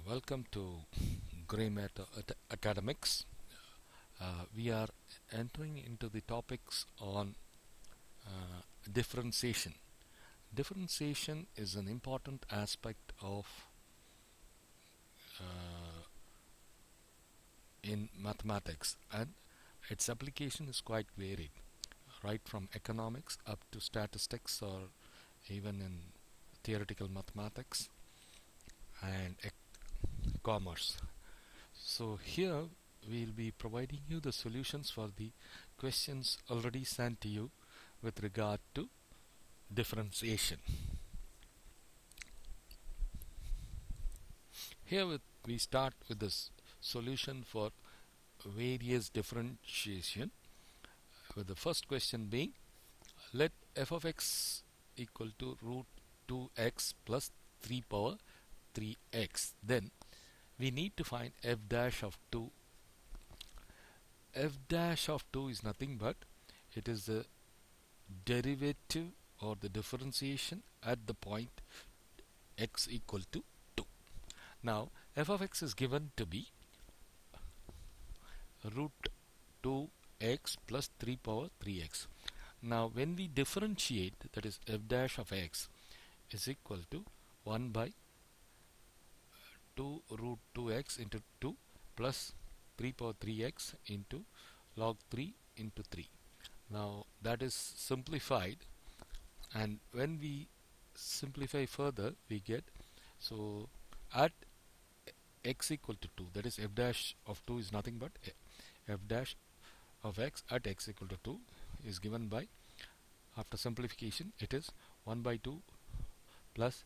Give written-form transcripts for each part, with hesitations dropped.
Welcome to Grey Matter Academics. We are entering into the topics on differentiation. Differentiation is an important aspect of uh, in mathematics, and its application is quite varied, right from economics up to statistics or even in theoretical mathematics and commerce. So here we'll be providing you the solutions for the questions already sent to you with regard to differentiation. We start with this solution for various differentiation, with the first question being, let f of x equal to root 2x plus 3 power 3x. Then we need to find f dash of 2. F dash of 2 is nothing but it is the derivative or the differentiation at the point x equal to 2. Now f of x is given to be root 2x plus 3 power 3x. Now when we differentiate, that is f dash of x is equal to 1 by 2 root 2x into 2 plus 3 power 3x into log 3 into 3. Now that is simplified, and when we simplify further we get, so at x equal to 2, that is f dash of 2 is nothing but f dash of x at x equal to 2 is given by, after simplification, it is 1 by 2 plus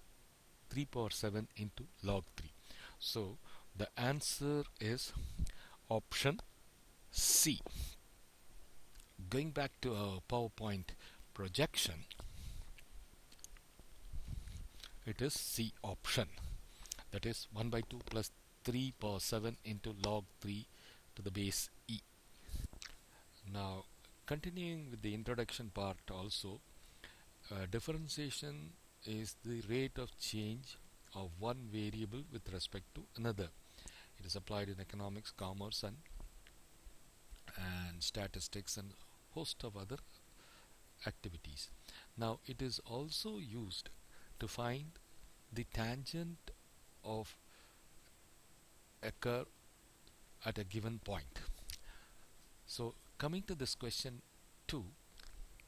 3 power 7 into log 3. So the answer is option C. Going back to our PowerPoint projection, it is C option, that is 1 by 2 plus 3 power 7 into log 3 to the base e. Now continuing with the introduction part also, differentiation is the rate of change of one variable with respect to another. It is applied in economics, commerce and statistics and host of other activities. Now it is also used to find the tangent of a curve at a given point. So coming to this question 2,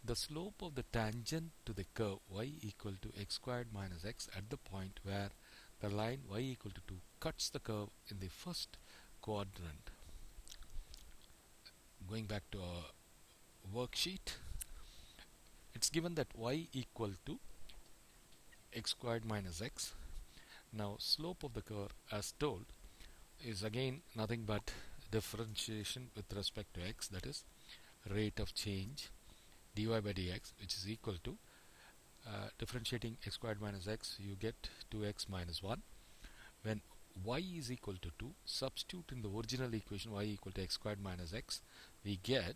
the slope of the tangent to the curve y equal to x squared minus x at the point where the line y equal to 2 cuts the curve in the first quadrant. Going back to our worksheet, it's given that y equal to x squared minus x. Now slope of the curve, as told, is again nothing but differentiation with respect to x, that is rate of change dy by dx, which is equal to differentiating x squared minus x, you get 2x minus 1. When y is equal to 2, substitute in the original equation y equal to x squared minus x, we get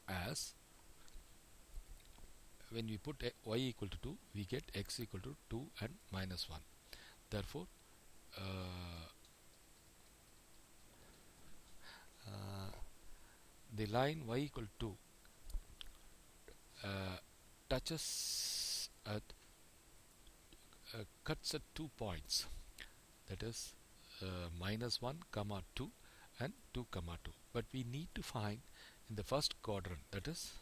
as, when we put y equal to 2, we get x equal to 2 and minus 1. Therefore the line y equal to touches at cuts at 2 points, that is minus 1 comma 2 and 2 comma 2, but we need to find in the first quadrant, that is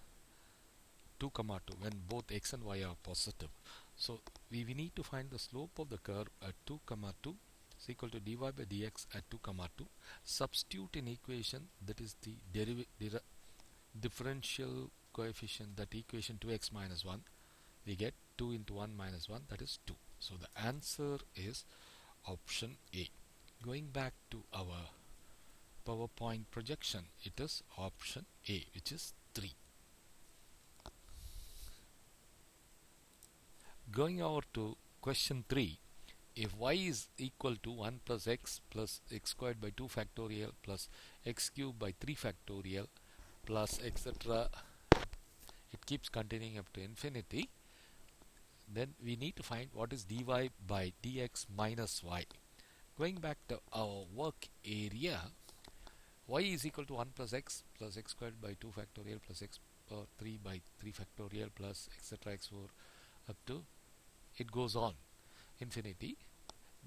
2 comma 2, when both x and y are positive. So we need to find the slope of the curve at 2 comma 2 is equal to dy by dx at 2 comma 2. Substitute in equation, that is the differential coefficient, that equation 2x minus 1, we get 2 into 1 minus 1, that is 2. So the answer is option A. Going back to our PowerPoint projection, it is option A, which is 3. Going over to question 3, if y is equal to 1 plus x squared by 2 factorial plus x cubed by 3 factorial plus etc., it keeps continuing up to infinity, then we need to find what is dy by dx minus y. Going back to our work area, y is equal to 1 plus x squared by 2 factorial plus x power 3 by 3 factorial plus etc x4 up to it goes on infinity.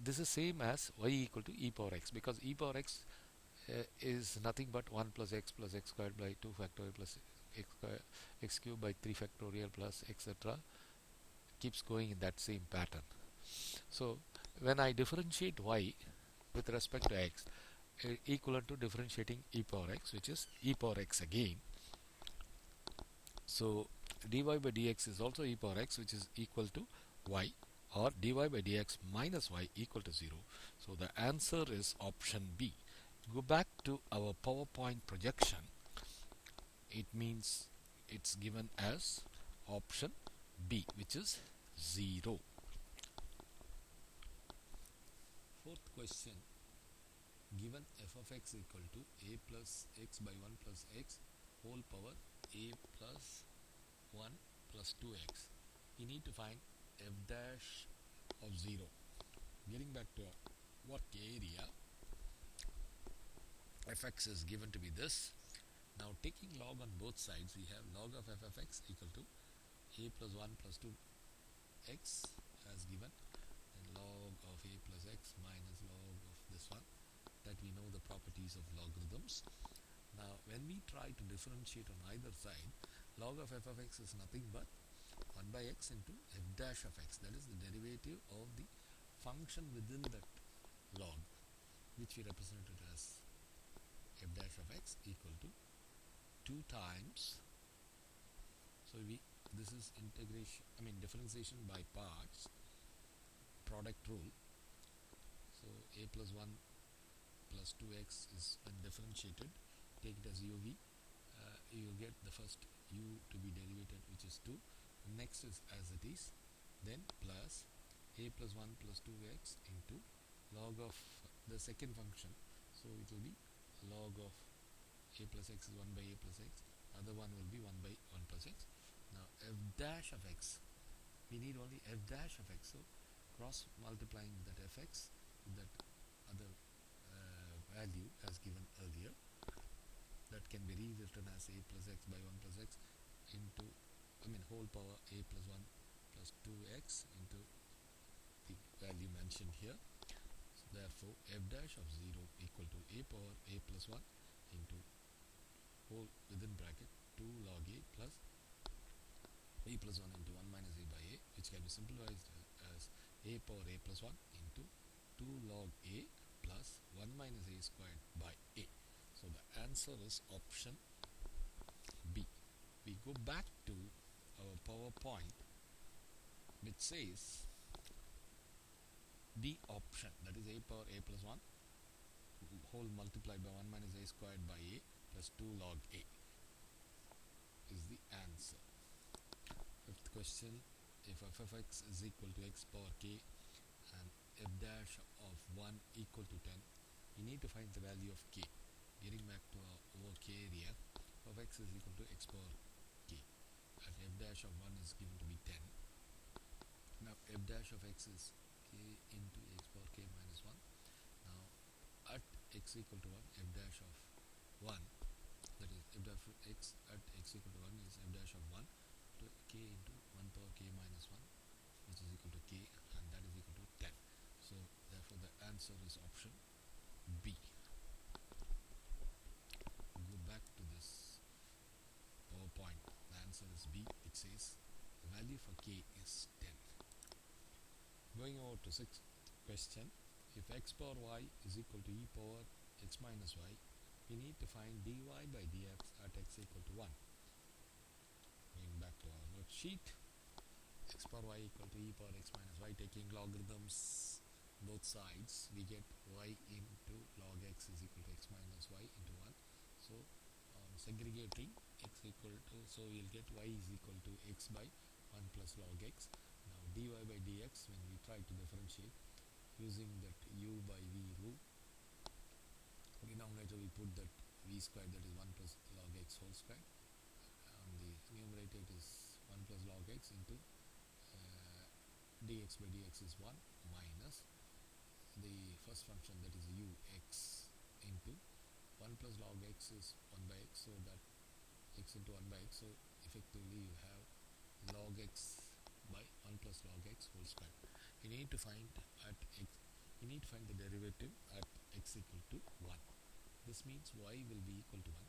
This is same as y equal to e power x, because e power x is nothing but 1 plus x squared by 2 factorial plus x, square, x cubed by 3 factorial plus etc. keeps going in that same pattern. So when I differentiate y with respect to x, equivalent to differentiating e power x, which is e power x again. So dy by dx is also e power x, which is equal to y, or dy by dx minus y equal to 0. So the answer is option B. Go back to our PowerPoint projection. It means it's given as option B, which is 0. Fourth question. Given f of x equal to a plus x by 1 plus x whole power a plus 1 plus 2x, we need to find f dash of 0. Getting back to work area, fx is given to be this. Now taking log on both sides, we have log of f of x equal to a plus 1 plus 2x as given, and log of a plus x minus log of this one, that we know the properties of logarithms. Now when we try to differentiate on either side, log of f of x is nothing but 1 by x into f dash of x, that is the derivative of the function within that log, which we represented as f dash of x equal to 2 times, so this is integration, differentiation by parts, product rule. So a plus 1 plus 2x is when differentiated, take it as uv, you get the first u to be derivated, which is 2, next is as it is, then plus a plus 1 plus 2x into log of the second function, so it will be log of a plus x is 1 by a plus x, other one will be 1 by 1 plus x. Now f dash of x, we need only f dash of x, so cross multiplying that fx with that other value as given earlier, that can be rewritten as a plus x by 1 plus x into whole power a plus 1 plus 2x into the value mentioned here. So therefore f dash of 0 equal to a power a plus 1 into whole within bracket 2 log a plus a plus 1 into 1 minus a by a, which can be simplified as a power a plus 1 into 2 log a plus 1 minus a squared by a. So the answer is option B. We go back to our PowerPoint, which says B option, that is a power a plus 1 whole multiplied by 1 minus a squared by a plus 2 log a is the answer. Fifth question, if f of x is equal to x power k and f dash of 1 equal to 10, we need to find the value of k. Getting back to our work area, f of x is equal to x power k and f dash of 1 is given to be 10. Now f dash of x is k into x power k minus 1. Now at x equal to 1, f dash of 1, that is f dash of x at x equal to 1 is f dash of 1 to k into 1 power k minus 1, which is equal to k, and that is equal to 10. So therefore the answer is option B. Go back to this PowerPoint. The answer is B. It says the value for k is 10. Going over to sixth question, if x power y is equal to e power x minus y, we need to find dy by dx at x equal to 1. Going back to our worksheet, x power y equal to e power x minus y, taking logarithms both sides, we get y into log x is equal to x minus y into 1. So segregating x equal to, so we'll get y is equal to x by 1 plus log x. Now dy by dx, when we try to differentiate using that u by v rule, denominator we put that v squared, that is 1 plus log x whole square, on the numerator it is 1 plus log x into dx by dx is 1 minus the first this function, that is ux into 1 plus log x is 1 by x, so that x into 1 by x, so effectively you have log x by 1 plus log x whole square. You need to find at x, you need to find the derivative at x equal to 1. This means y will be equal to 1.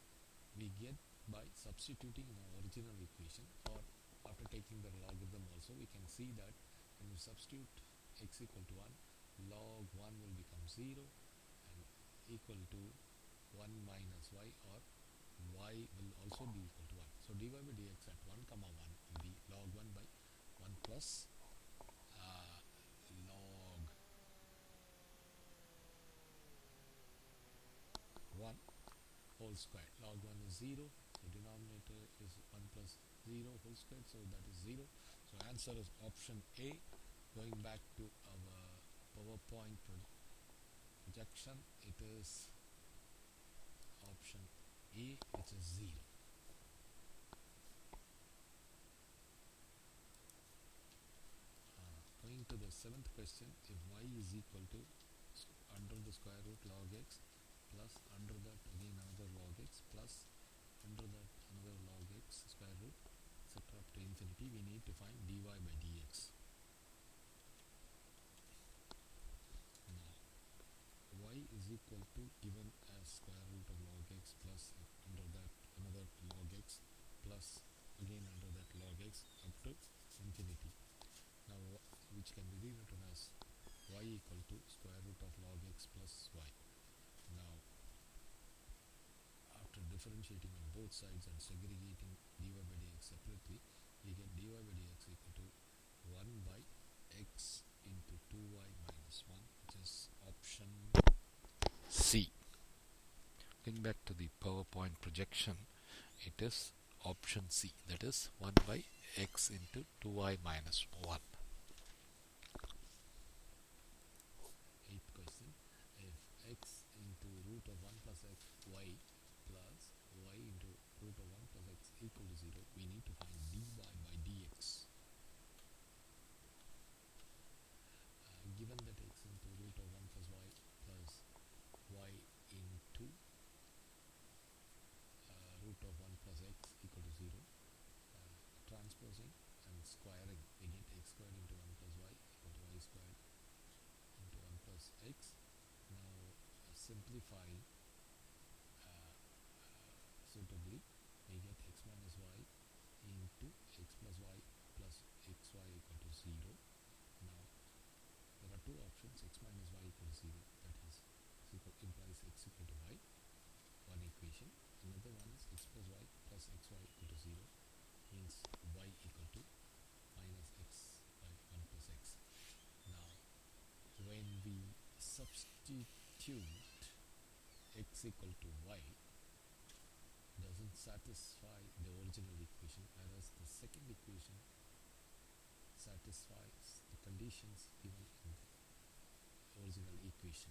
We get by substituting in our original equation, or after taking the logarithm also, we can see that when you substitute x equal to 1, log 1 will become 0 and equal to 1 minus y, or y will also be equal to 1. So dy by dx at 1 comma 1 will be log 1 by 1 plus log 1 whole square. Log 1 is 0, the denominator is 1 plus 0 whole square, so that is 0. So answer is option A. Going back to our PowerPoint projection, it is option A, which is 0. Going to the 7th question, if y is equal to under the square root log x plus under that again another log x plus under that another log x square root, etc. up to infinity, we need to find dy by dx. Now y is equal to given as square root of log x plus under that another log x plus again under that log x up to infinity. Now which can be rewritten as y equal to square root of log x plus y. Now after differentiating on both sides and segregating dy by dx separately, we get dy by dx equal to 1 by x into 2y minus 1, which is option C. Going back to the PowerPoint projection, it is option C, that is 1 by x into 2y minus 1. 8th question, if x into root of 1 plus x y plus y into root of 1 plus x equal to 0, we need to find dy by dx. Given that x into root of 1 plus y into root of 1 plus x equal to 0, transposing and squaring, we get x squared into 1 plus y equal to y squared into 1 plus x. Now simplifying suitably, we get x minus y into x plus y plus xy equal to 0. Now there are two options, x minus y equal to 0, that is implies x equal to y, one equation. Another one is x plus y plus xy equal to 0, means y equal to minus x by 1 plus x. Now when we substitute x equal to y, doesn't satisfy the original equation, whereas the second equation satisfies the conditions given in the original equation.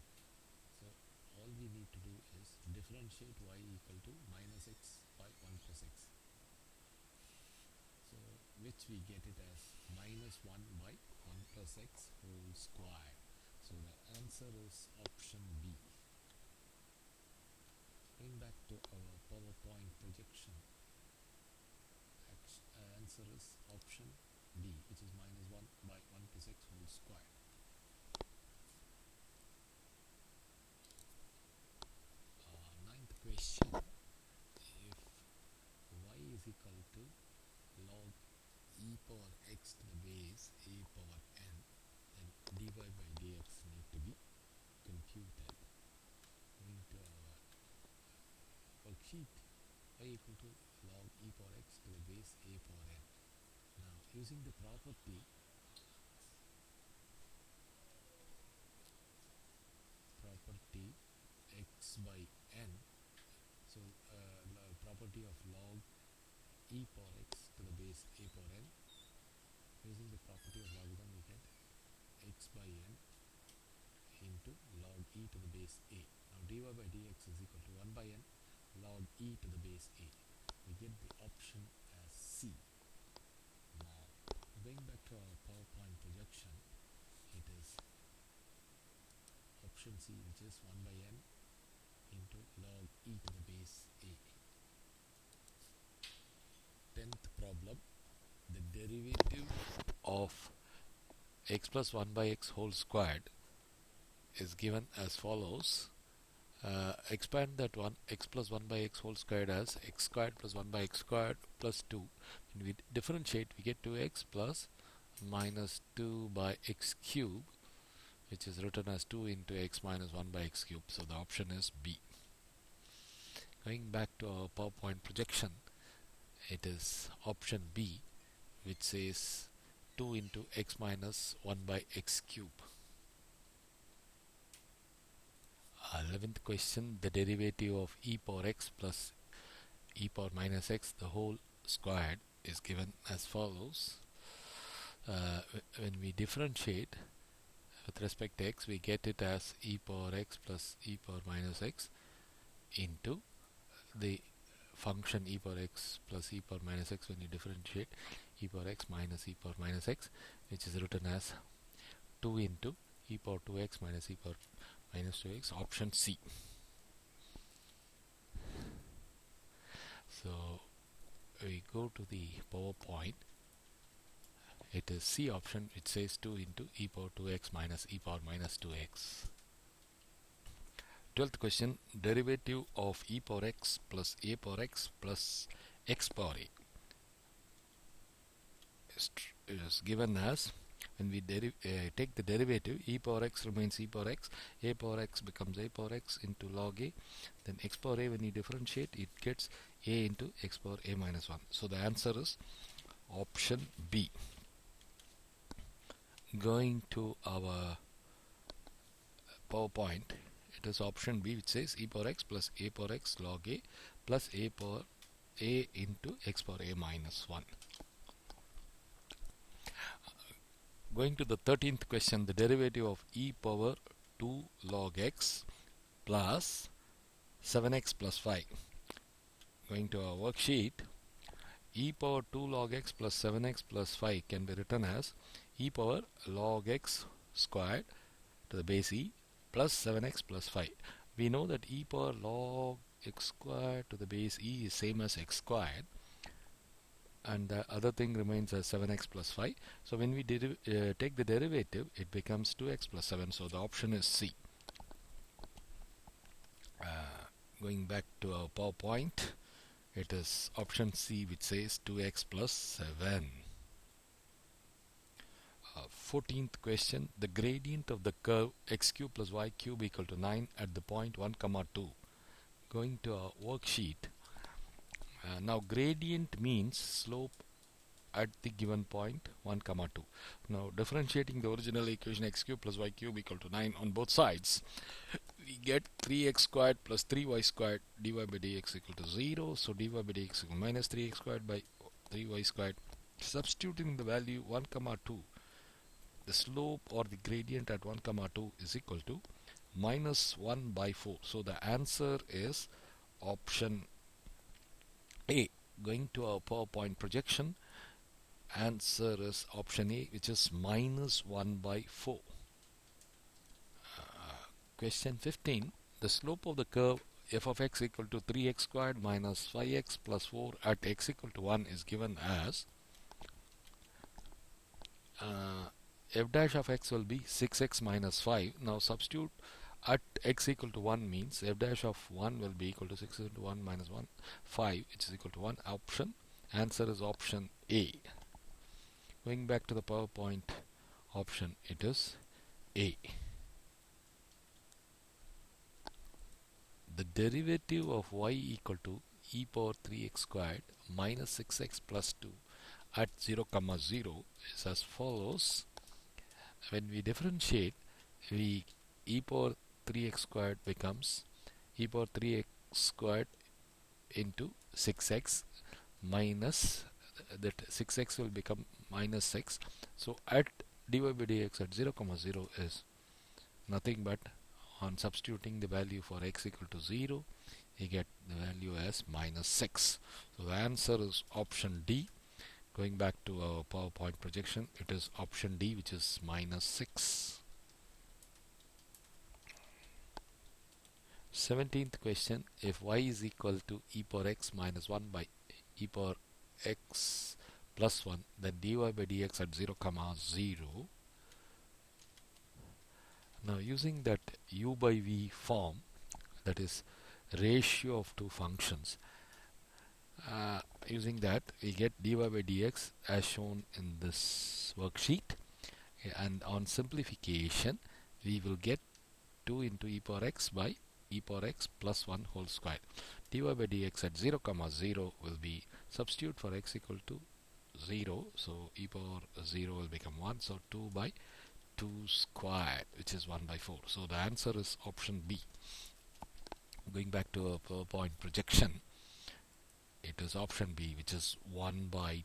So all we need to do is differentiate y equal to minus x by 1 plus x. So which we get it as minus 1 by 1 plus x whole square. So the answer is option B. Going back to our PowerPoint projection, answer is option D, which is minus 1 by 1 plus x whole square. Ninth question, if y is equal to log e power x to the base a power n, then dy by dx need to be computed. Going to our worksheet, y equal to log e power x to the base a power n. Now using the property x by n, so property of log e power x to the base a power n, using the property of logarithm we get x by n into log e to the base a. Now dy by dx is equal to 1 by n log e to the base a. We get the option as C. Now going back to our PowerPoint projection, it is option c, which is 1 by n into log e to the base a. 10th problem, the derivative of x plus 1 by x whole squared is given as follows. Expand that one x plus 1 by x whole squared as x squared plus 1 by x squared plus 2. When we differentiate, we get 2x plus minus 2 by x cube, which is written as 2 into x minus 1 by x cube. So the option is B. Going back to our PowerPoint projection, it is option B, which says 2 into x minus 1 by x cube. 11th question, the derivative of e power x plus e power minus x the whole squared is given as follows. When we differentiate with respect to x, we get it as e power x plus e power minus x into the function e power x plus e power minus x. When you differentiate, e power x minus e power minus x, which is written as 2 into e power 2x minus e power minus 2x, option C. So we go to the PowerPoint. It is C option, which says 2 into e power 2x minus e power minus 2x. 12th question, derivative of e power x plus a power x plus x power a is given as, when we take the derivative, e power x remains e power x, a power x becomes a power x into log a, then x power a, when you differentiate, it gets a into x power a minus 1. So the answer is option B. Going to our PowerPoint, it is option B, which says e power x plus a power x log a plus a power a into x power a minus 1. Going to the 13th question, the derivative of e power 2 log x plus 7x plus 5. Going to our worksheet, e power 2 log x plus 7x plus 5 can be written as e power log x squared to the base e plus 7x plus 5. We know that e power log x squared to the base e is same as x squared, and the other thing remains as 7x plus 5. So when we take the derivative, it becomes 2x plus 7. So the option is C. Going back to our PowerPoint, it is option C, which says 2x plus 7. 14th question, the gradient of the curve x cube plus y cube equal to 9 at the point 1 comma 2. Going to our worksheet, now gradient means slope at the given point 1 comma 2. Now differentiating the original equation x cube plus y cube equal to 9 on both sides, we get 3x squared plus 3y squared dy by dx equal to 0. So dy by dx equal to minus 3x squared by 3y squared. Substituting the value 1 comma 2, the slope or the gradient at 1 comma 2 is equal to minus 1 by 4. So the answer is option A. Going to our PowerPoint projection, answer is option A, which is minus 1 by 4. Question 15, the slope of the curve f of x equal to 3x squared minus 5x plus 4 at x equal to 1 is given as, f dash of x will be 6x minus 5. Now substitute at x equal to 1 means f dash of 1 will be equal to 6 into 1 minus 1, 5, which is equal to 1. Option, answer is option A. Going back to the PowerPoint option, it is A. The derivative of y equal to e power 3x squared minus 6x plus 2 at 0 comma 0 is as follows. When we differentiate, we e power 3x squared becomes e power 3x squared into 6x minus, that 6x will become minus 6. So at dy by dx at 0 comma 0 is nothing but, on substituting the value for x equal to 0, we get the value as minus 6. So the answer is option D. Going back to our PowerPoint projection, it is option D, which is minus 6. 17th question, if y is equal to e power x minus 1 by e power x plus 1, then dy by dx at 0 comma 0. Now using that u by v form, that is ratio of two functions, using that we get dy by dx as shown in this worksheet, and on simplification we will get 2 into e power x by e power x plus 1 whole square. Dy by dx at 0 comma 0 will be, substitute for x equal to 0, so e power 0 will become 1, so 2 by 2 squared, which is 1 by 4. So the answer is option B. Going back to a PowerPoint projection, it is option B, which is 1 by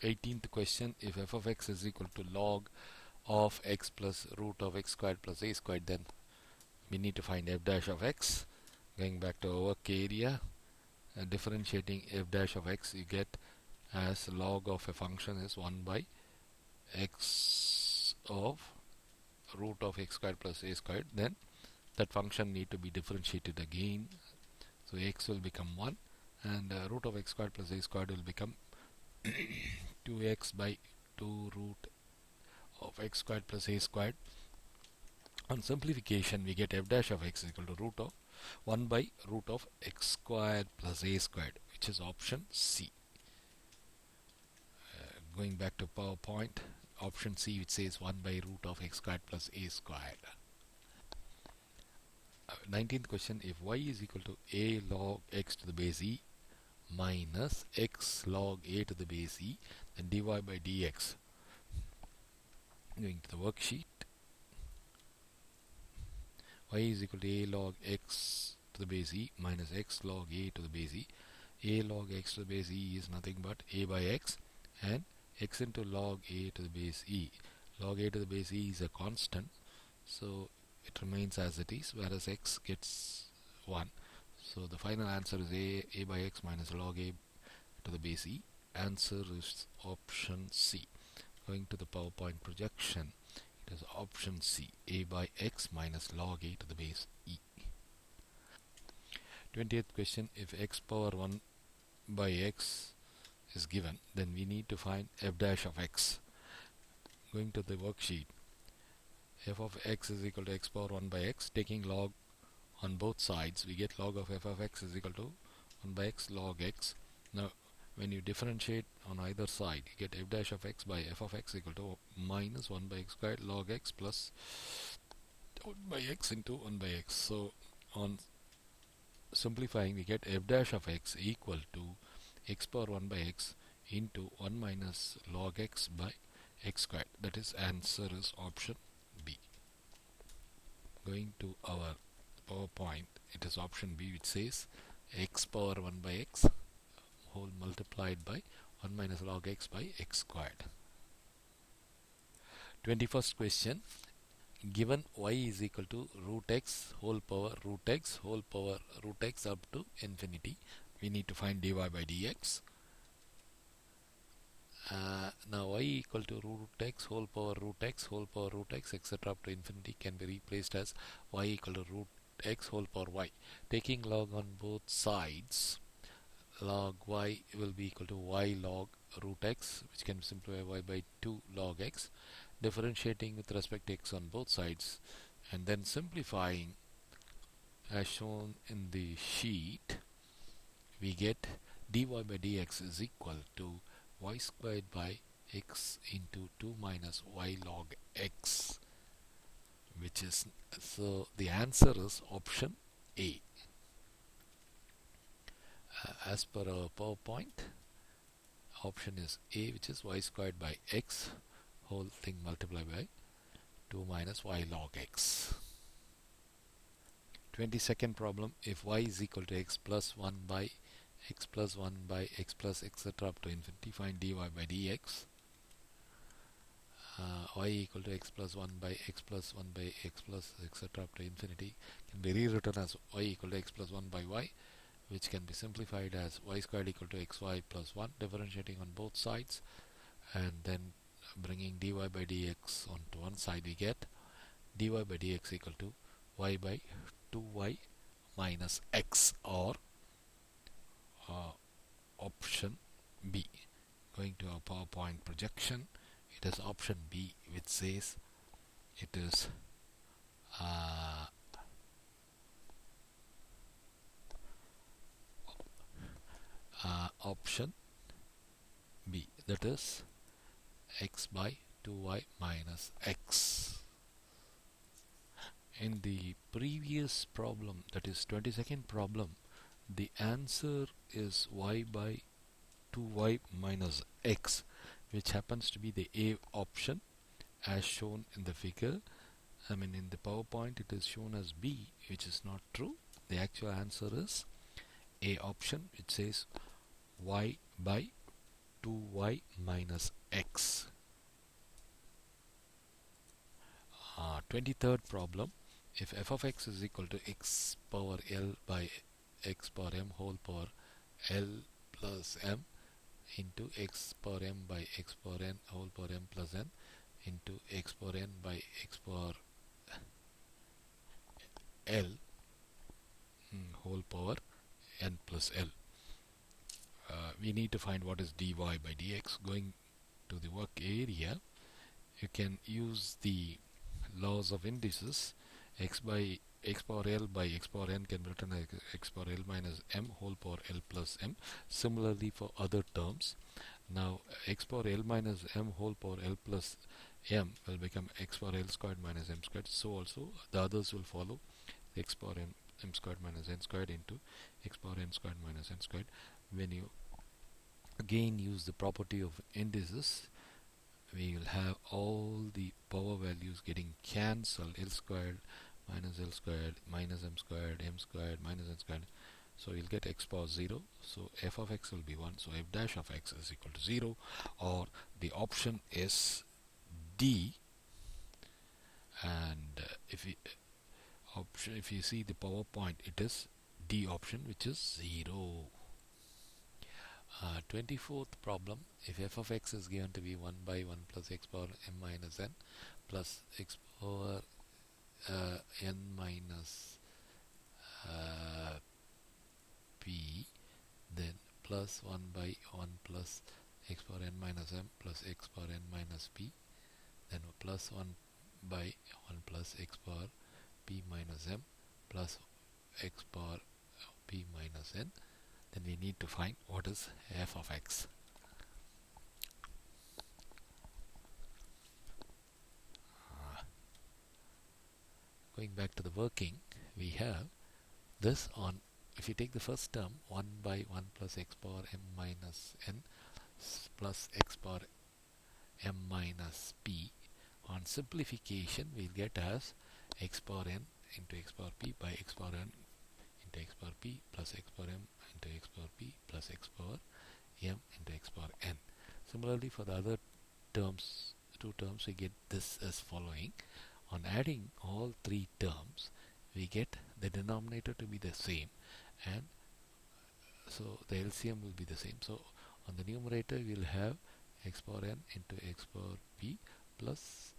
18th question, if f of x is equal to log of x plus root of x squared plus a squared, then we need to find f dash of x. Going back to our work area, differentiating f dash of x, you get as log of a function is 1 by x of root of x squared plus a squared, then that function need to be differentiated again, so x will become 1 and root of x squared plus a squared will become 2x by 2 root of x squared plus a squared. On simplification we get f dash of x is equal to root of 1 by root of x squared plus a squared, which is option C. Going back to PowerPoint, option C, which says 1 by root of x squared plus a squared. 19th question, if y is equal to a log x to the base e minus x log a to the base e, then dy by dx. Going to the worksheet, y is equal to a log x to the base e minus x log a to the base e. A log x to the base e is nothing but a by x, and x into log a to the base e. Log a to the base e is a constant, so it remains as it is, whereas x gets 1. So the final answer is a by x minus log a to the base e. Answer is option C. Going to the PowerPoint projection, it is option C, a by x minus log a to the base e. 20th question, if x power 1 by x is given, then we need to find f dash of x. Going to the worksheet, f of x is equal to x power 1 by x, taking log on both sides, we get log of f of x is equal to 1 by x log x. Now when you differentiate on either side, you get f dash of x by f of x equal to minus 1 by x squared log x plus 1 by x into 1 by x. So on simplifying, we get f dash of x equal to x power 1 by x into 1 minus log x by x squared. That is, answer is option B. Going to our PowerPoint, it is option B, which says x power 1 by x whole multiplied by 1 minus log x by x squared. 21st question, given y is equal to root x whole power root x whole power root x up to infinity, we need to find dy by dx. Now y equal to root x whole power root x whole power root x etc. up to infinity can be replaced as y equal to root x whole power y. Taking log on both sides, log y will be equal to y log root x, which can simplify y by 2 log x. Differentiating with respect to x on both sides and then simplifying as shown in the sheet, we get dy by dx is equal to y squared by x into 2 minus y log x, which is, so the answer is option A. As per our PowerPoint, option is A, which is y squared by x whole thing multiplied by 2 minus y log x. 22nd problem, if y is equal to x plus 1 by x plus 1 by x plus etc. up to infinity, find dy by dx. Y equal to x plus 1 by x plus 1 by x plus etc. up to infinity can be rewritten as y equal to x plus 1 by y, which can be simplified as y squared equal to xy plus 1, differentiating on both sides and then bringing dy by dx onto one side, we get dy by dx equal to y by 2y minus x, or uh, option B. Going to our PowerPoint projection, it is option B, which says it is uh, option B, that is x by 2y minus x. In the previous problem, that is 22nd problem, the answer is y by 2y minus x, which happens to be the A option as shown in the figure. I mean, in the PowerPoint it is shown as B, which is not true. The actual answer is A option, which says y by 2y minus x. 23rd problem, if f of x is equal to x power l by x power m whole power l plus m into x power m by x power n whole power m plus n into x power n by x power l whole power n plus l. We need to find what is dy by dx. Going to the work area, you can use the laws of indices. X by x power l by x power n can be written as x power l minus m whole power l plus m. Similarly for other terms. Now x power l minus m whole power l plus m will become x power l squared minus m squared. So also the others will follow. X power m squared minus n squared into x power n squared minus n squared. When you again use the property of indices, we will have all the power values getting cancelled. L squared minus L squared minus m squared minus n squared. So you'll get x power 0. So f of x will be 1. So f dash of x is equal to 0, or the option is D. And if you see the PowerPoint, it is D option, which is 0. 24th problem, if f of x is given to be 1 by 1 plus x power m minus n plus x power n minus p, then plus 1 by 1 plus x power n minus m plus x power n minus p, then plus 1 by 1 plus x power p minus m plus x power p minus n, then we need to find what is f of x. Going back to the working, we have this on, if you take the first term, 1 by 1 plus x power m minus n plus x power m minus p, on simplification we'll get as x power n into x power p by x power n into x power p plus x power m into x power p plus x power m into x power n. Similarly for the other terms, two terms, we get this as following. On adding all three terms, we get the denominator to be the same, and so the LCM will be the same. So on the numerator we will have x power n into x power p plus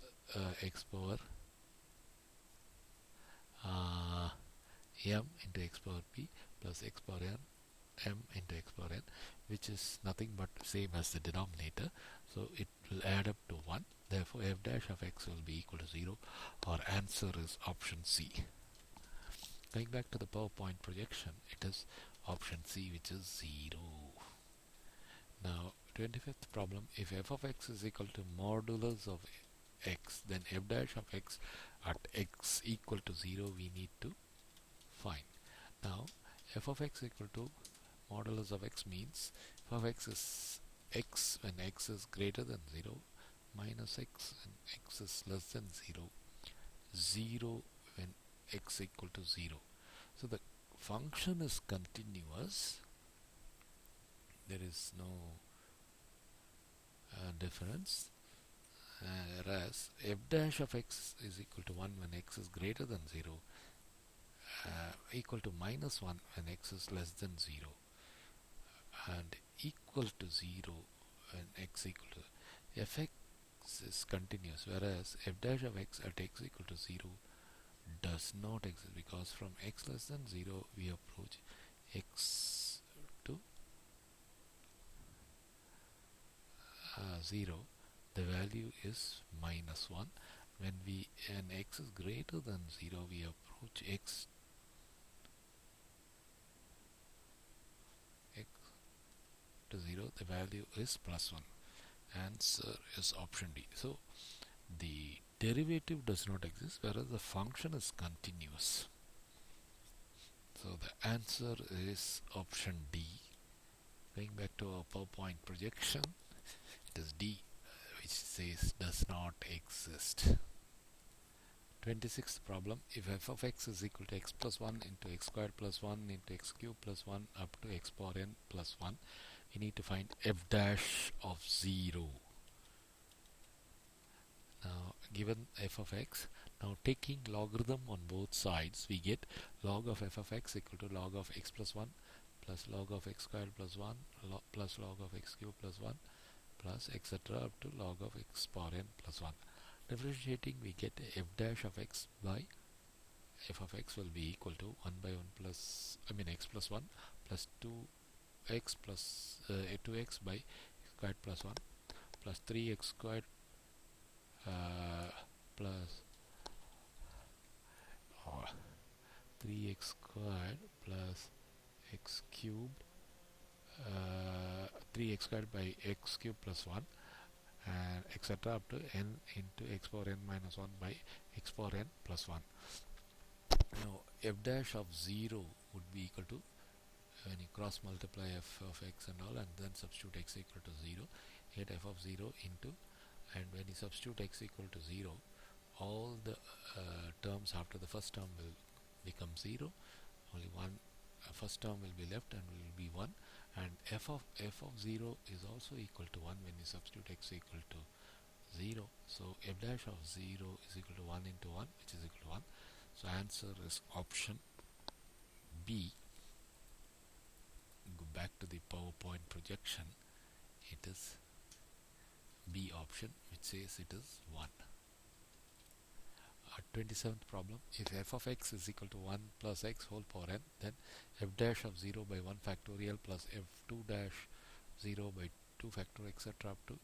x power m into x power p plus x power n m into x power n, which is nothing but same as the denominator, so it will add up to 1. Therefore f dash of x will be equal to 0. Our answer is option C. Going back to the PowerPoint projection, it is option C, which is 0. Now 25th problem, if f of x is equal to modulus of x, then f dash of x at x equal to 0 we need to find. Now f of x equal to modulus of x means f of x is x when x is greater than 0, minus x when x is less than 0, 0 when x equal to 0. So the function is continuous, there is no difference, whereas f dash of x is equal to 1 when x is greater than 0, equal to minus 1 when x is less than 0, and equal to 0 when x equal to fx is continuous, whereas f dash of x at x equal to 0 does not exist, because from x less than 0 we approach x to 0, the value is minus 1. When x is greater than 0, we approach x to 0, the value is plus 1. Answer is option D. So the derivative does not exist, whereas the function is continuous. So the answer is option D. Going back to our PowerPoint projection, it is D, which says does not exist. 26th problem, if f of x is equal to x plus 1 into x squared plus 1 into x cubed plus 1 up to x power n plus 1, we need to find f dash of 0. Now given f of x, now taking logarithm on both sides, we get log of f of x equal to log of x plus 1 plus log of x squared plus 1 plus log of x cubed plus 1 plus etc. up to log of x power n plus 1. Differentiating, we get f dash of x by f of x will be equal to 1 by 1 plus, x plus 1 plus 2x plus 2x by x squared plus 1 plus 3x squared plus 3x squared plus x cubed 3x squared by x cubed plus 1 and etc. up to n into x power n minus 1 by x power n plus 1. Now f dash of 0 would be equal to, when you cross multiply f of x and all and then substitute x equal to 0, get f of 0 into, and when you substitute x equal to 0, all the terms after the first term will become 0, only one first term will be left and will be 1, and f of 0 is also equal to 1 when you substitute x equal to 0. So f dash of 0 is equal to 1 into 1, which is equal to 1. So answer is option B. Go back to the PowerPoint projection, it is B option, which says it is 1. 27th problem, if f of x is equal to 1 plus x whole power n, then f dash of 0 by 1 factorial plus f2 dash 0 by 2 factor etc. up to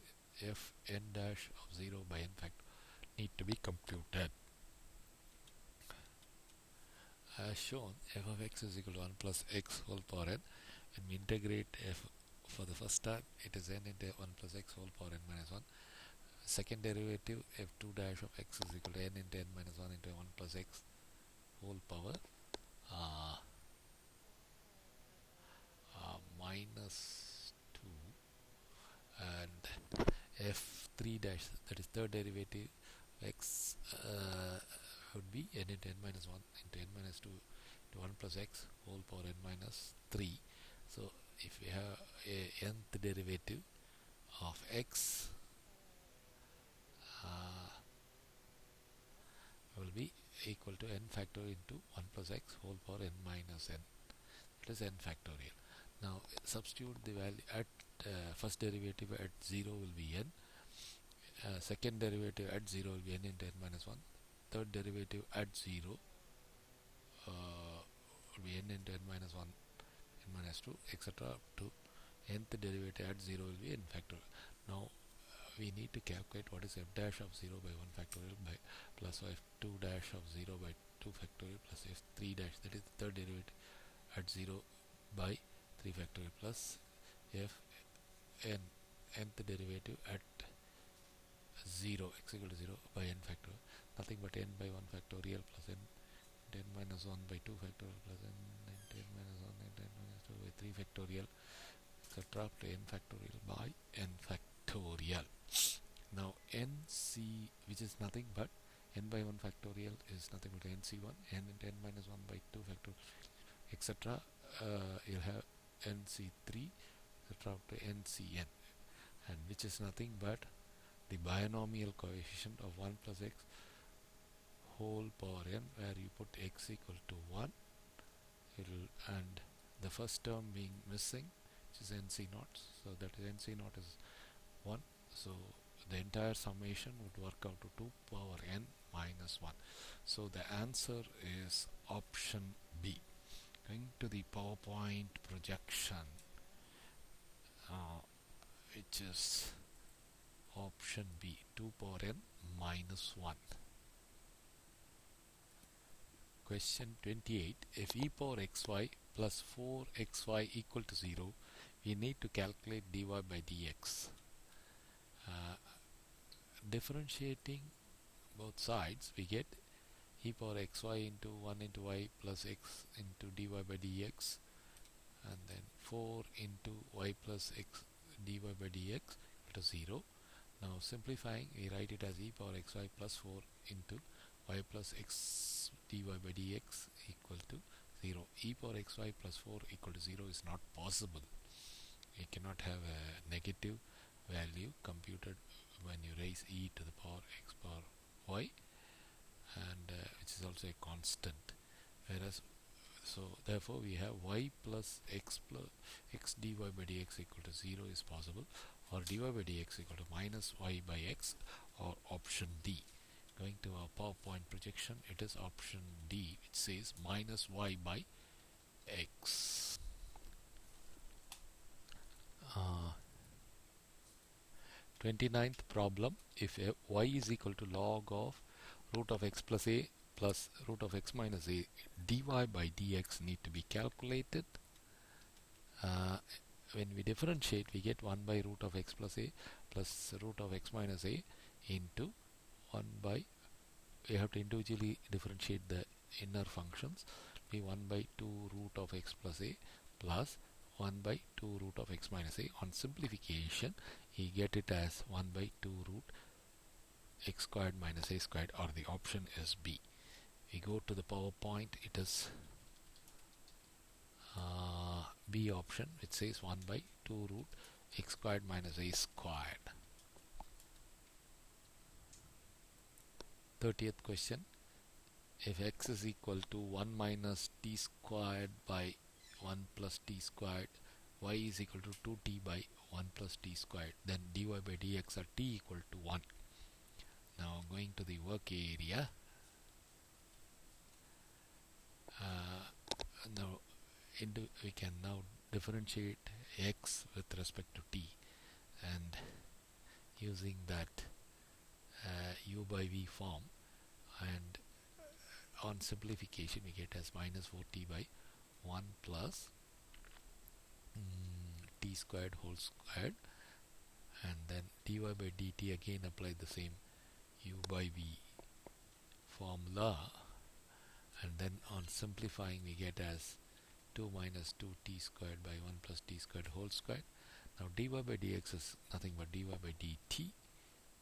f n dash of 0 by n factor need to be computed. As shown, f of x is equal to 1 plus x whole power n. When we integrate f for the first time, it is n into 1 plus x whole power n minus 1. Second derivative, f2 dash of x is equal to n into n minus 1 into 1 plus x whole power minus 2, and f3 dash, that is third derivative, x would be n into n minus 1 into n minus 2 into 1 plus x whole power n minus 3. So if we have a nth derivative of x will be equal to n factorial into 1 plus x whole power n minus n, that is n factorial. Now substitute the value at first derivative at 0 will be n, second derivative at 0 will be n into n minus 1, third derivative at 0 will be n into n minus 1, n minus 2, etc. up to nth derivative at 0 will be n factorial. Now we need to calculate what is f dash of 0 by 1 factorial by plus f2 dash of 0 by 2 factorial plus f3 dash, that is the third derivative at 0 by 3 factorial plus f n nth derivative at 0 x equal to 0 by n factorial, nothing but n by 1 factorial plus n into n minus 1 by 2 factorial plus n into n minus 1 into n minus 2 by 3 factorial etc. up to n factorial by n factorial. Now nc, which is nothing but n by 1 factorial is nothing but nc1, n into n minus 1 by 2 factorial etc. You'll have nc3 etc. up to ncn, and which is nothing but the binomial coefficient of 1 plus x whole power n, where you put x equal to 1 and the first term being missing, which is nc naught, so that is nc naught is 1, so the entire summation would work out to 2 power n minus 1. So the answer is option B. Going to the PowerPoint projection, which is option B, 2 power n minus 1. Question 28. If e power xy plus 4xy equal to 0, we need to calculate dy by dx. Differentiating both sides, we get e power xy into 1 into y plus x into dy by dx, and then 4 into y plus x dy by dx equal to 0. Now simplifying, we write it as e power xy plus 4 into y plus x dy by dx equal to 0. E power xy plus 4 equal to 0 is not possible. You cannot have a negative value computed when you raise e to the power x power y, and which is also a constant. Whereas, so therefore we have y plus x dy by dx equal to 0 is possible, or dy by dx equal to minus y by x, or option D. Going to our PowerPoint projection, it is option D, which says minus y by x. 29th problem. If y is equal to log of root of x plus a plus root of x minus a, dy by dx need to be calculated. When we differentiate, we get 1 by root of x plus a plus root of x minus a into 1 by, we have to individually differentiate the inner functions, be 1 by 2 root of x plus a plus 1 by 2 root of x minus a. On simplification, we get it as 1 by 2 root x squared minus a squared, or the option is B. We go to the PowerPoint, it is B option, which says 1 by 2 root x squared minus a squared. 30th question. If x is equal to 1 minus t squared by 1 plus t squared, y is equal to 2t by 1 plus t squared, then dy by dx at t equal to 1. Now going to the work area. Now we can now differentiate x with respect to t, and using that u by v form, and on simplification we get as minus 4t by 1 plus t squared whole squared, and then dy by dt, again apply the same u by v formula, and then on simplifying we get as 2 minus 2t squared by 1 plus t squared whole squared. Now dy by dx is nothing but dy by dt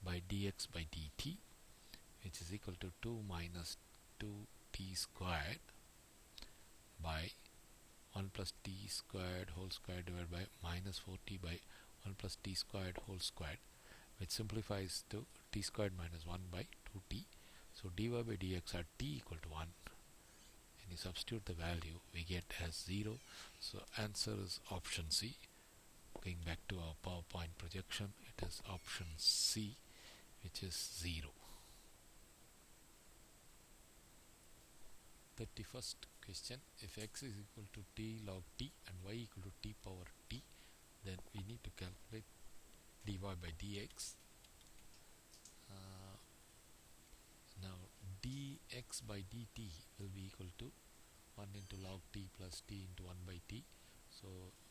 by dx by dt, which is equal to 2 minus 2t squared by 1 plus t squared whole squared divided by minus 4t by 1 plus t squared whole squared, which simplifies to t squared minus 1 by 2t. So dy by dx at t equal to 1. When you substitute the value, we get as 0. So answer is option C. Going back to our PowerPoint projection, it is option C, which is 0. 31st question. If x is equal to t log t and y equal to t power t, then we need to calculate dy by dx. Now dx by dt will be equal to 1 into log t plus t into 1 by t, so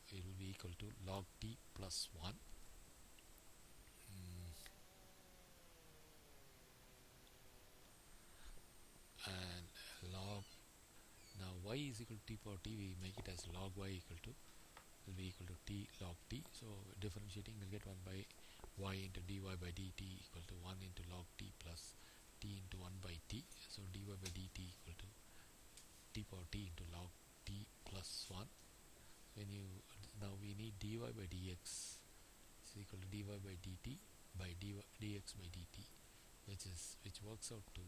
it will be equal to log t plus 1. And log, now y is equal to t power t, we make it as log y equal to, will be equal to t log t. So differentiating, we'll get 1 by y into dy by dt equal to 1 into log t plus t into 1 by t. So dy by dt equal to t power t into log t plus 1. When you, now we need dy by dx is equal to dy by dt by dx by dt, which works out to,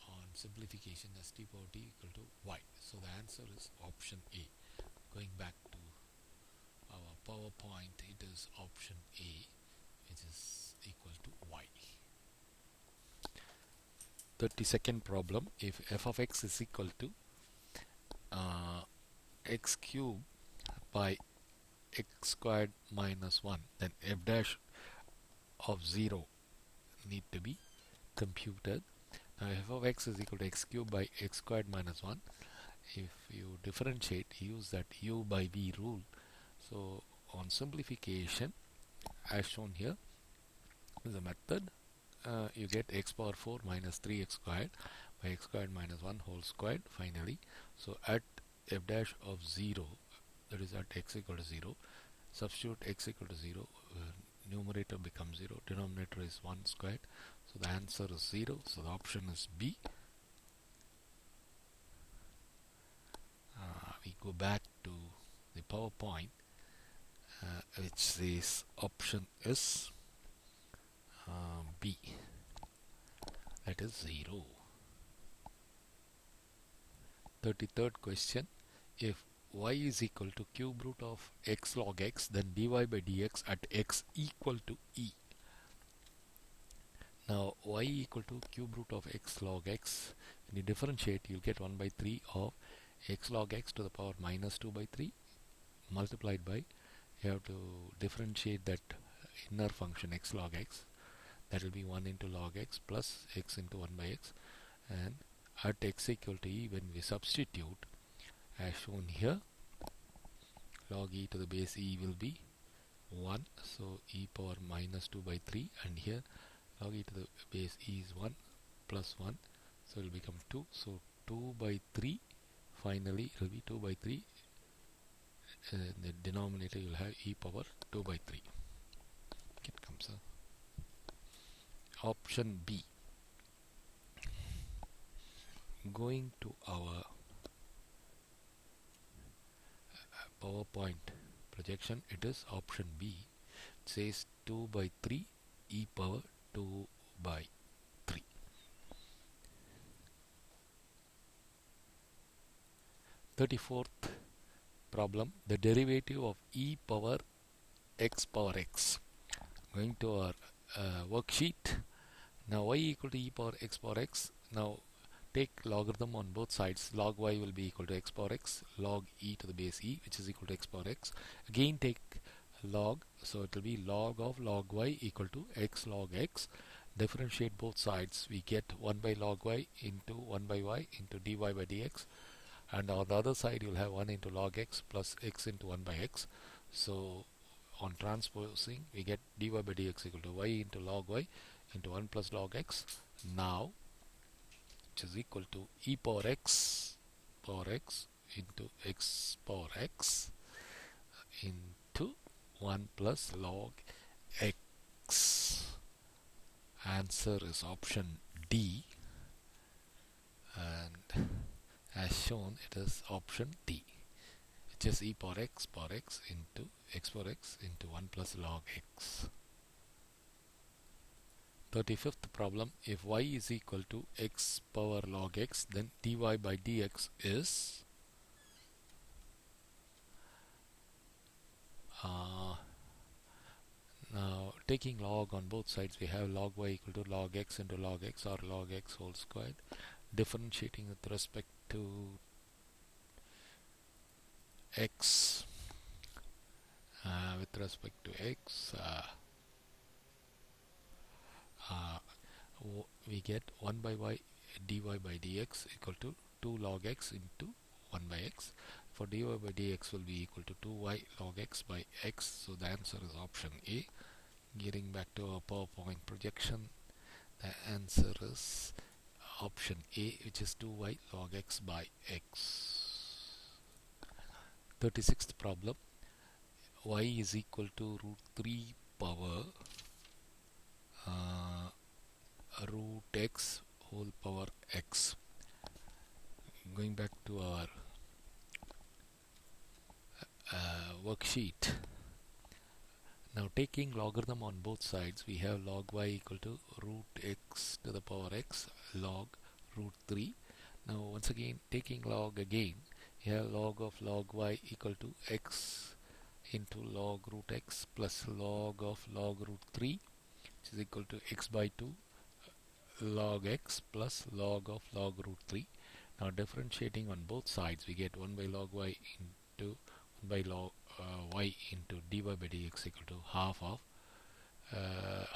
on simplification, as t power t equal to y. So the answer is option A. Going back to our PowerPoint, it is option A, which is equal to y. 32nd problem. If f of x is equal to uh, x cube by x squared minus 1, then f dash of 0 need to be computed. Now f of x is equal to x cube by x squared minus 1. If you differentiate, use that u by v rule. So on simplification, as shown here, is a method. You get x power 4 minus 3x squared by x squared minus 1 whole squared finally. So at f dash of 0, that is at x equal to 0, substitute x equal to 0, numerator becomes 0, denominator is 1 squared, so the answer is 0. So the option is B. We go back to the PowerPoint, which says option is B, that is 0. 33rd question. If y is equal to cube root of x log x, then dy by dx at x equal to e. Now y equal to cube root of x log x, when you differentiate, you'll get 1 by 3 of x log x to the power minus 2 by 3 multiplied by, you have to differentiate that inner function x log x, that will be 1 into log x plus x into 1 by x, and at x equal to e, when we substitute as shown here, log e to the base e will be 1, so e power minus 2 by 3, and here log e to the base e is 1 plus 1, so it will become 2, so 2 by 3, finally it will be 2 by 3, in the denominator you will have e power 2 by 3. It comes option B. Going to our PowerPoint projection, it is option B. It says 2 by 3 e power 2 by 3. 34th problem. The derivative of e power x. Going to our worksheet. Now y equal to e power x. Now take logarithm on both sides. Log y will be equal to x power x, log e to the base e, which is equal to x power x. Again take log, so it will be log of log y equal to x log x. Differentiate both sides, we get 1 by log y into 1 by y into dy by dx, and on the other side you will have 1 into log x plus x into 1 by x. So on transposing, we get dy by dx equal to y into log y into 1 plus log x, now which is equal to e power x into x power x into 1 plus log x. Answer is option D, and as shown it is option D, which is e power x into x power x into 1 plus log x. 35th problem. If y is equal to x power log x, then dy by dx is now taking log on both sides, we have log y equal to log x into log x or log x whole squared. Differentiating with respect to x, we get 1 by y dy by dx equal to 2 log x into 1 by x. For dy by dx will be equal to 2y log x by x, so the answer is option A. Getting back to our PowerPoint projection, the answer is option A, which is 2y log x by x. 36th problem. Y is equal to root 3 power root x whole power x. Going back to our worksheet. Now taking logarithm on both sides, we have log y equal to root x to the power x log root 3. Now once again taking log again, we have log of log y equal to x into log root x plus log of log root 3, which is equal to x by 2 log x plus log of log root 3. Now differentiating on both sides, we get 1 by log y into 1 by log y into dy by dx equal to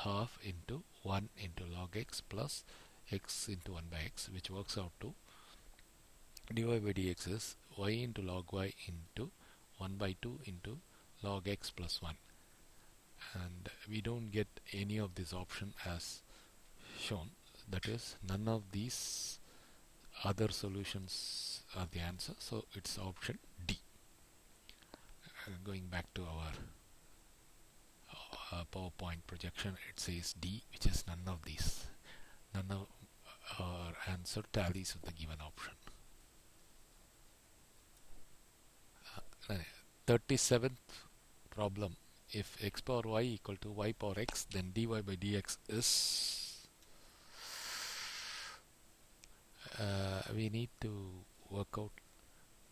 half into 1 into log x plus x into 1 by x, which works out to dy by dx is y into log y into 1 by 2 into log x plus 1, and we don't get any of this option as shown. That is, none of these other solutions are the answer, so it's option D. Going back to our PowerPoint projection, it says D, which is none of these. None of our answer tallies with the given option. 37th problem. If x power y equal to y power x, then dy by dx is, we need to work out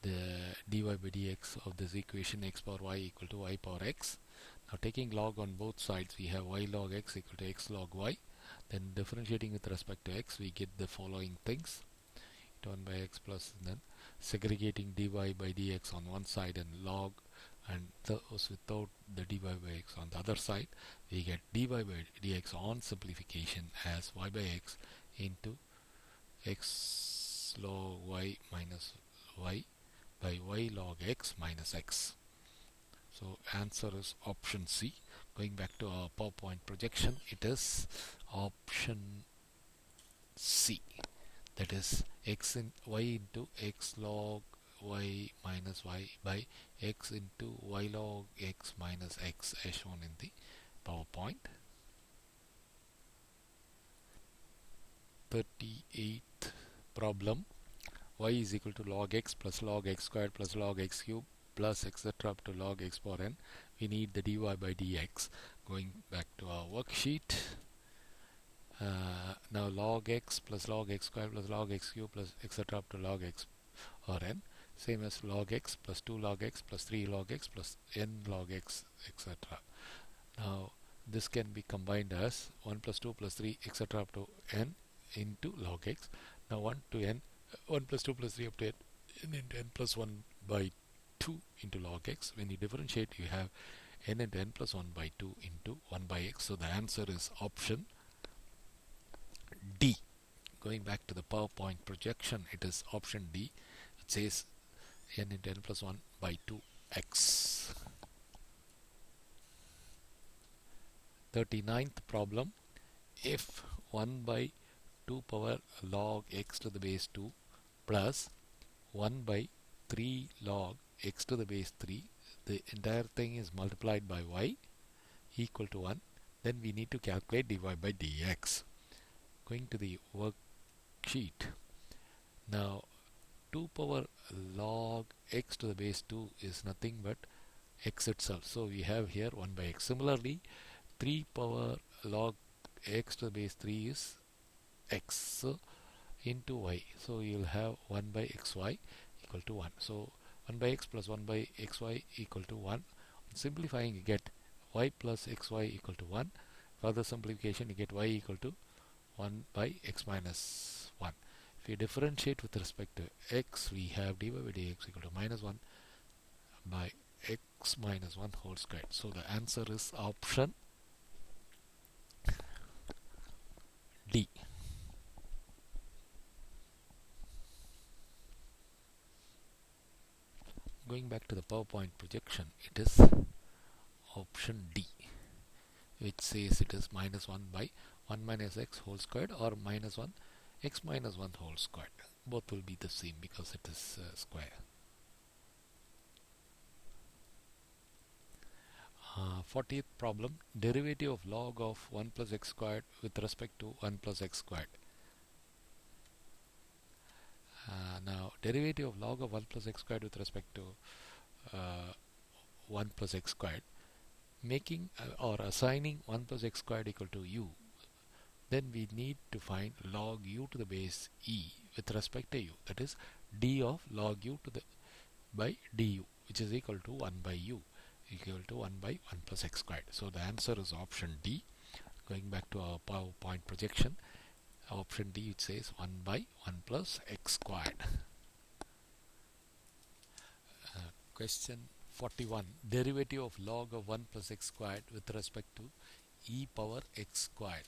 the dy by dx of this equation x power y equal to y power x. Now taking log on both sides, we have y log x equal to x log y. Then differentiating with respect to x, we get the following things: 1 by x plus, and then segregating dy by dx on one side and log, and those without the dy by x on the other side, we get dy by dx on simplification as y by x into x log y minus y by y log x minus x. So answer is option C. Going back to our PowerPoint projection, it is option C. That is x in y into x log y minus y by x into y log x minus x, as shown in the PowerPoint. 38th problem. Y is equal to log x plus log x squared plus log x cubed plus etc. up to log x power n. We need the dy by dx. Going back to our worksheet, now log x plus log x squared plus log x cubed plus etc. up to log x or n, same as log x plus 2 log x plus 3 log x plus n log x, etc. Now this can be combined as 1 plus 2 plus 3 etc. up to n into log x. Now 1 to n, 1 plus 2 plus 3 up to n into n plus 1 by 2 into log x. When you differentiate, you have n into n plus 1 by 2 into 1 by x. So the answer is option D. Going back to the PowerPoint projection, it is option D. It says n into n plus 1 by 2x. 39th problem. If 1 by 2 power log x to the base 2 plus 1 by 3 log x to the base 3, the entire thing is multiplied by y equal to 1, then we need to calculate dy by dx. Going to the worksheet. Now 2 power log x to the base 2 is nothing but x itself, so we have here 1 by x. Similarly, 3 power log x to the base 3 is x into y, so you'll have 1 by xy equal to 1. So 1 by x plus 1 by xy equal to 1. Simplifying, you get y plus xy equal to 1. Further simplification, you get y equal to 1 by x minus 1. If you differentiate with respect to x, we have dy by dx equal to minus 1 by x minus 1 whole squared. So the answer is option D. Going back to the PowerPoint projection, it is option D, which says it is minus 1 by 1 minus x whole squared or minus 1 x minus 1 whole squared. Both will be the same because it is square. 40th problem. Derivative of log of 1 plus x squared with respect to 1 plus x squared. Now derivative of log of 1 plus x squared with respect to 1 plus x squared, making or assigning 1 plus x squared equal to u, then we need to find log u to the base e with respect to u, that is d of log u to the by du, which is equal to 1 by u, equal to 1 by 1 plus x squared. So the answer is option D. Going back to our PowerPoint projection, option D, which says 1 by 1 plus x squared. Question 41. Derivative of log of 1 plus x squared with respect to e power x squared.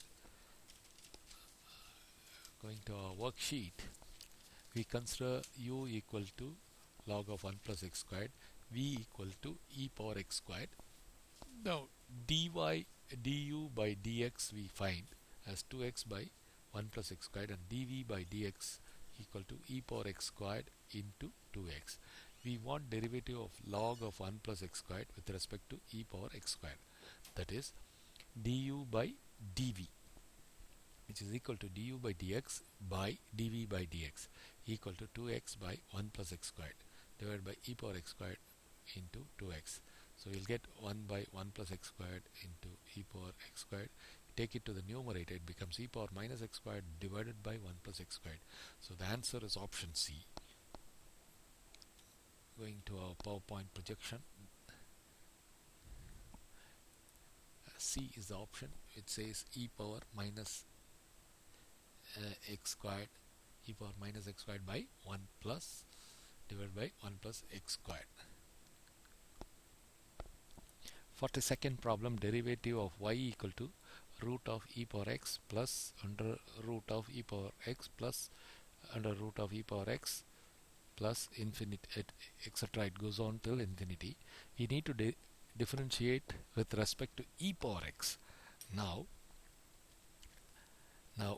Going to our worksheet, we consider u equal to log of 1 plus x squared, v equal to e power x squared. Now dy du by dx we find as 2x by 1 plus x squared, and dv by dx equal to e power x squared into 2x. We want derivative of log of 1 plus x squared with respect to e power x squared, that is du by dv, which is equal to du by dx by dv by dx equal to 2x by 1 plus x squared divided by e power x squared into 2x. So you'll get 1 by 1 plus x squared into e power x squared. Take it to the numerator, it becomes e power minus x squared divided by 1 plus x squared. So the answer is option C. Going to our PowerPoint projection, C is the option. It says e power minus x squared, e power minus x squared by 1 plus divided by 1 plus x squared. 42nd problem, derivative of y equal to root of e power x plus under root of e power x plus under root of e power x plus infinity, etc. It goes on till infinity. We need to differentiate with respect to e power x. Now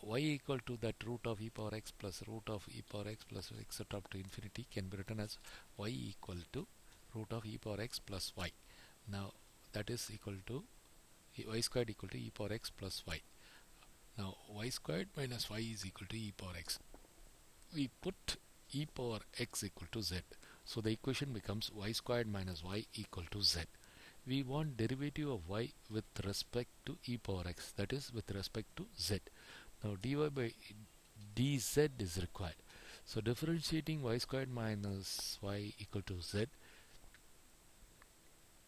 y equal to that root of e power x plus root of e power x plus etc. up to infinity can be written as y equal to root of e power x plus y. Now that is equal to y squared equal to e power x plus y. Now y squared minus y is equal to e power x. We put e power x equal to z. So the equation becomes y squared minus y equal to z. We want derivative of y with respect to e power x, that is with respect to z. Now dy by dz is required. So differentiating y squared minus y equal to z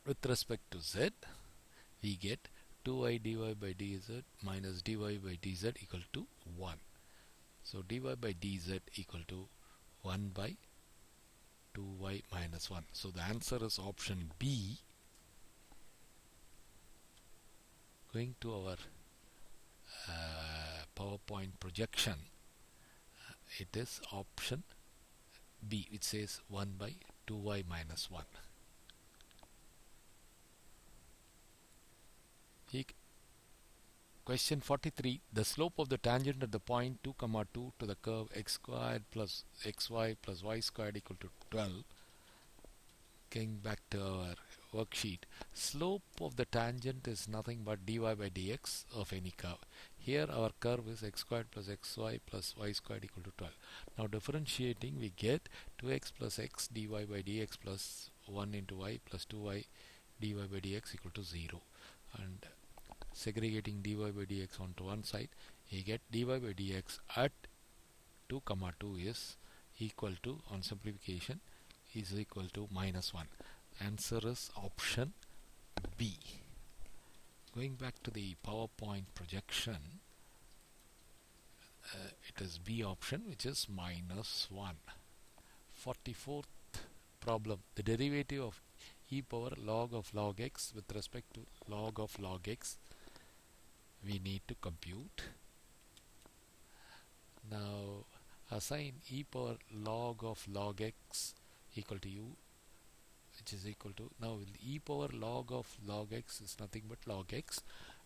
with respect to z, we get 2y dy by dz minus dy by dz equal to 1. So dy by dz equal to 1 by 2y minus 1. So the answer is option B. Going to our PowerPoint projection, it is option B, which says 1 by 2y minus 1. Question 43. The slope of the tangent at the point 2, 2 to the curve x squared plus xy plus y squared equal to 12. Going back to our worksheet, slope of the tangent is nothing but dy by dx of any curve. Here our curve is x squared plus xy plus y squared equal to 12. Now differentiating, we get 2x plus x dy by dx plus 1 into y plus 2y dy by dx equal to 0. And segregating dy by dx onto one side, you get dy by dx at 2, 2 is equal to, on simplification, is equal to minus 1. Answer is option B. Going back to the PowerPoint projection, it is B option, which is minus 1. 44th problem, the derivative of e power log of log x with respect to log of log x we need to compute. Now assign e power log of log x equal to u, which is equal to, now e power log of log x is nothing but log x,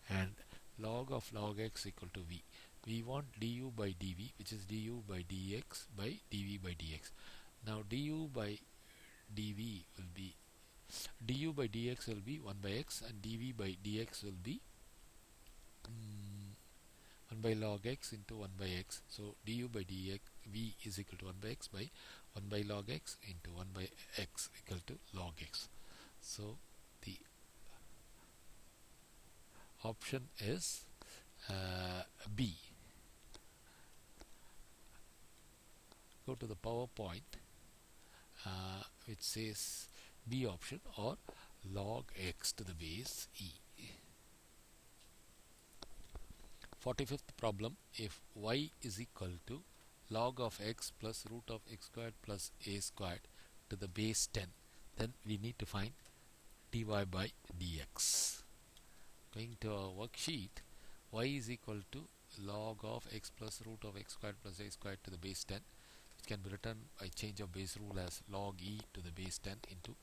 and log of log x equal to v. We want du by dv, which is du by dx by dv by dx. Now du by dv will be, du by dx will be 1 by x, and dv by dx will be 1 by log x into 1 by x. So du by dx v is equal to 1 by x by 1 by log x into 1 by x equal to log x. So the option is B. Go to the PowerPoint, which says B option, or log x to the base e. 45th problem, if y is equal to log of x plus root of x squared plus a squared to the base 10, then we need to find dy by dx. Going to our worksheet, y is equal to log of x plus root of x squared plus a squared to the base 10, which can be written by change of base rule as log e to the base 10 into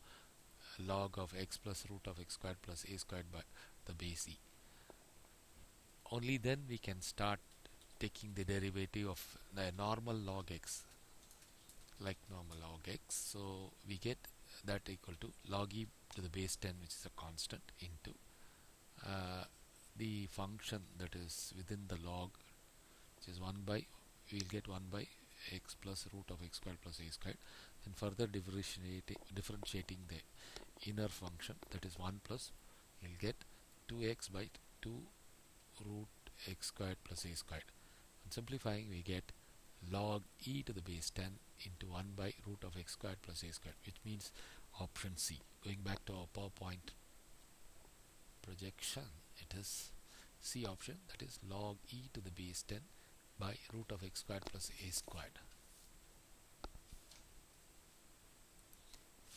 log of x plus root of x squared plus a squared by the base e. Only then we can start taking the derivative of the normal log x, like normal log x. So we get that equal to log e to the base 10, which is a constant, into the function that is within the log, which is 1 by, we will get 1 by x plus root of x squared plus a squared, and further differentiating the inner function, that is 1 plus, we will get 2x by 2 root x squared plus a squared. And simplifying, we get log e to the base 10 into 1 by root of x squared plus a squared, which means option C. Going back to our PowerPoint projection, it is C option, that is log e to the base 10 by root of x squared plus a squared.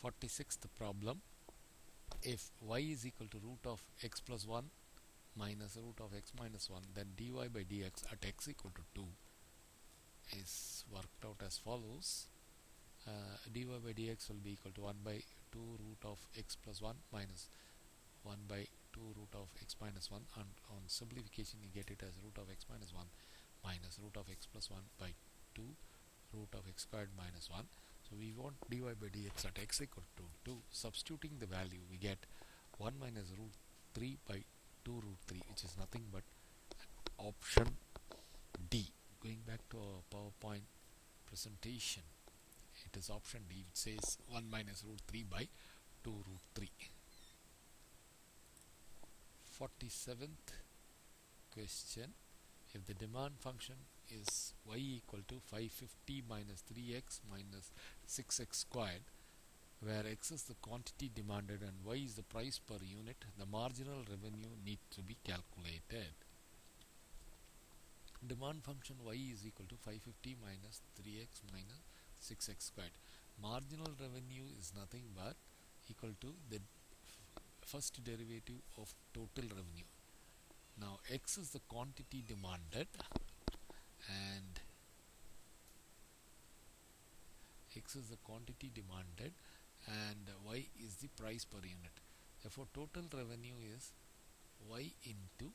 46th problem, if y is equal to root of x plus 1 minus root of x minus 1, then dy by dx at x equal to 2 is worked out as follows. Dy by dx will be equal to 1 by 2 root of x plus 1 minus 1 by 2 root of x minus 1, and on simplification you get it as root of x minus 1 minus root of x plus 1 by 2 root of x squared minus 1. So we want dy by dx at x equal to 2. Substituting the value, we get 1 minus root 3 by 2 root 3, which is nothing but option D. Going back to our PowerPoint presentation, it is option D, which says 1 minus root 3 by 2 root 3. 47th question, if the demand function is y equal to 550 minus 3x minus 6x squared, where x is the quantity demanded and y is the price per unit, the marginal revenue needs to be calculated. Demand function y is equal to 550 minus 3x minus 6x squared. Marginal revenue is nothing but equal to the first derivative of total revenue. Now x is the quantity demanded and y is the price per unit. Therefore total revenue is y into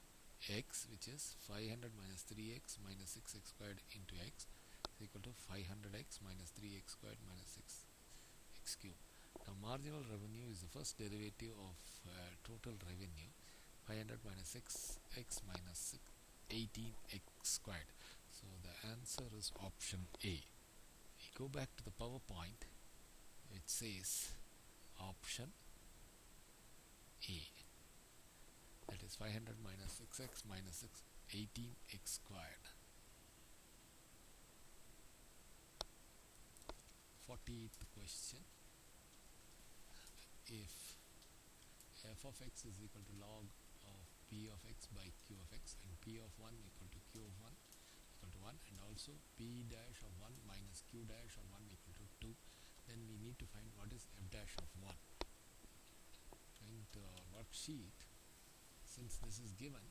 x, which is 500 minus 3x minus 6x squared into x is equal to 500x minus 3x squared minus 6x cubed. Now marginal revenue is the first derivative of total revenue, 500 minus 6x minus 18x squared. So the answer is option A. We go back to the PowerPoint, it says option A, that is 500 minus 6x minus 18x squared. 48th question, if f of x is equal to log of p of x by q of x and p of 1 equal to q of 1 equal to 1, and also p dash of 1 minus q dash of 1 equal to 2, then we need to find what is f dash of 1. Going to our worksheet, since this is given,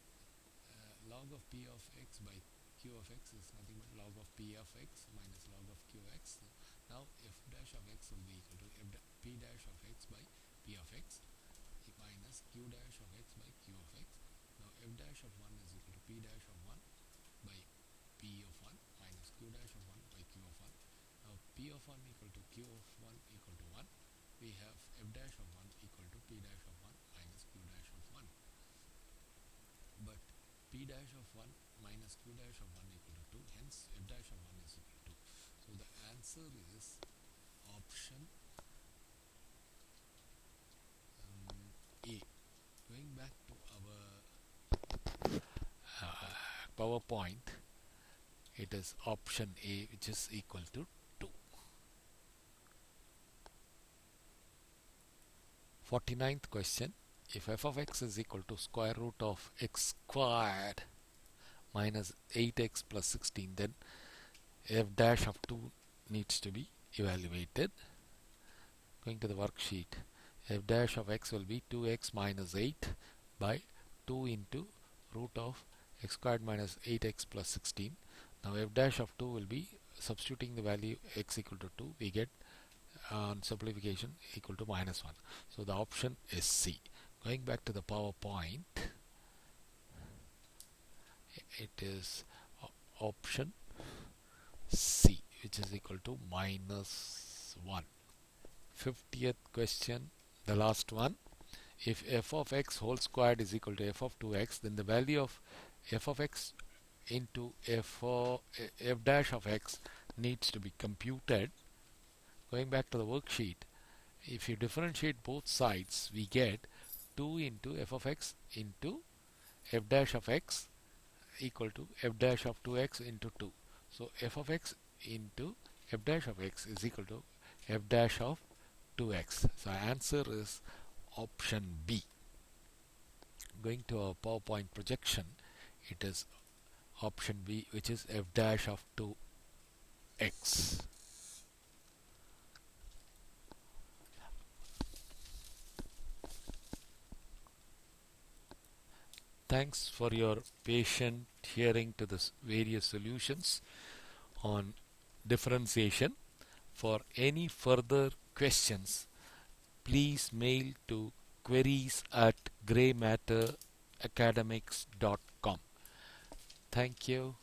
log of p of x by q of x is nothing but log of p of x minus log of q of x. So now f dash of x will be equal to p dash of x by p of x minus q dash of x by q of x. Now f dash of 1 is equal to p dash of 1 by p of 1 minus q dash of 1 by q of 1. Now p of 1 equal to q of 1 equal to 1. We have f dash of 1 equal to p dash of 1 minus q dash of 1. But p dash of 1 minus q dash of 1 equal to 2, hence f dash of 1 is equal to 2. So the answer is option A. Going back to our PowerPoint, it is option A, which is equal to 2. 49th question, if f of x is equal to square root of x squared minus 8x plus 16, then f dash of 2 needs to be evaluated. Going to the worksheet, f dash of x will be 2x minus 8 by 2 into root of x squared minus 8x plus 16. Now f dash of 2 will be, substituting the value x equal to 2, we get on simplification equal to minus 1. So the option is C. Going back to the PowerPoint, it is option C, which is equal to minus 1. 50th question, the last one. If f of x whole squared is equal to f of 2x, then the value of f of x into f dash of x needs to be computed. Going back to the worksheet, if you differentiate both sides, we get 2 into f of x into f dash of x equal to f dash of 2x into 2. So f of x into f dash of x is equal to f dash of 2x. So our answer is option B. Going to our PowerPoint projection, it is option B, which is f dash of 2x. Thanks for your patient hearing to the various solutions on differentiation. For any further questions, please mail to queries@greymatteracademics.com. Thank you.